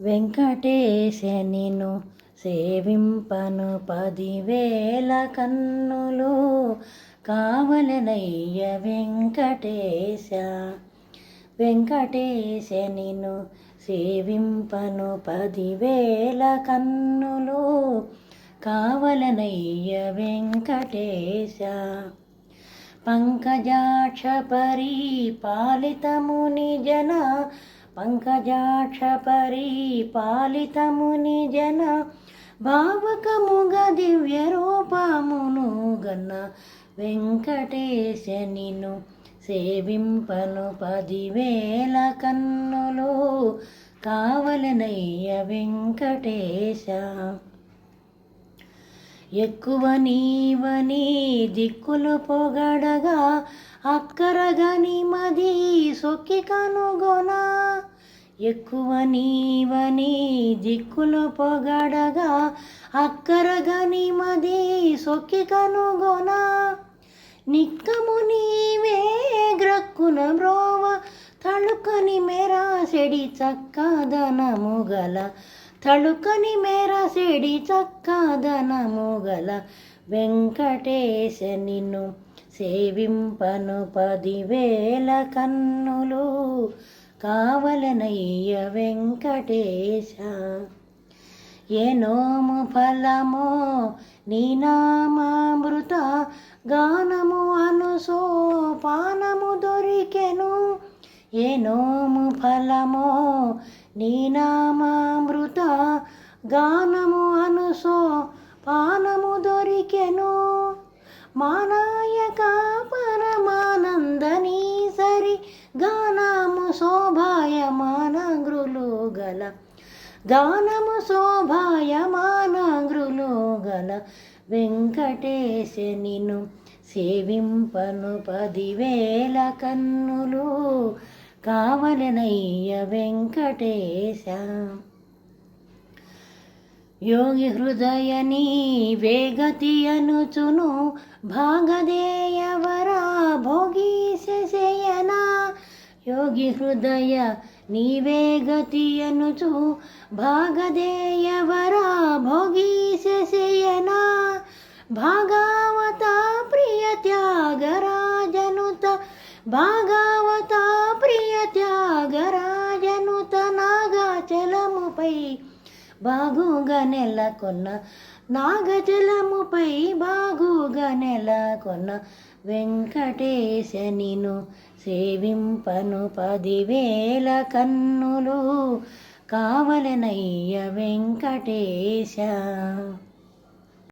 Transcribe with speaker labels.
Speaker 1: వెంకటేశ నిన్ను సేవింపను 10,000 కన్నులు కావలనయ్య వెంకటేశ. వెంకటేశ నిన్ను సేవింపను 10,000 కన్నులు కావలనయ్య వెంకటేశ. పంకజాక్ష పరిపాలితముని జన పంకజాక్ష పరిపాలితముని జన భావకముగ దివ్య రూపమును గన్న వెంకటేశ నిన్ను సేవింపను 10,000 కన్నులు కావలనయ్య వెంకటేశ. ఎక్కువ నీవని దిక్కులు పొగడగా అక్కరగని మది సొక్కి కనుగొనా. ఎక్కువ నీవని దిక్కులు పొగడగా అక్కరగని మది సొక్కి కనుగొనా. నిక్కము నీవే గ్రక్కున బ్రోవ తళుకని మెరాసెడి చక్కదనము గల తళుకని మెరాసెడి చక్కదనము గల వెంకటేశ నిన్ను సేవింపను 10,000 కన్నులు కావలనయ్య వెంకటేశ. ఏ నోము ఫలమో నీ నామామృత గానము అనుసోపానము దొరికెను. ఏ నోము ఫలమో నీ నామామృత గానము అనుసోపానము దొరికెను. మానాయక పరమానందని సరి గానము శోభాయమానగ్రులు గల గానము శోభాయమానగ్రులు గల వెంకటేశ నిన్ను సేవింపను 10,000 కన్నులు కావలనయ్య వెంకటేశ. యోగి హృదయ నీ వేగతి అనుచును భాగదేయవరా భోగీశయన. యోగి హృదయ నీవే గతి అనుచు భాగదేయవరా భోగీశయన. భాగవత ప్రియ త్యాగరాజనుత భాగవత ప్రియ త్యాగరాజనుత నాగాచలముపై బాగుగా నెలకొన్న నాగజలముపై బాగుగా నెలకొన్న వెంకటేశ నిన్ను సేవింపను 10,000 కన్నులు కావలనయ్య వెంకటేశ.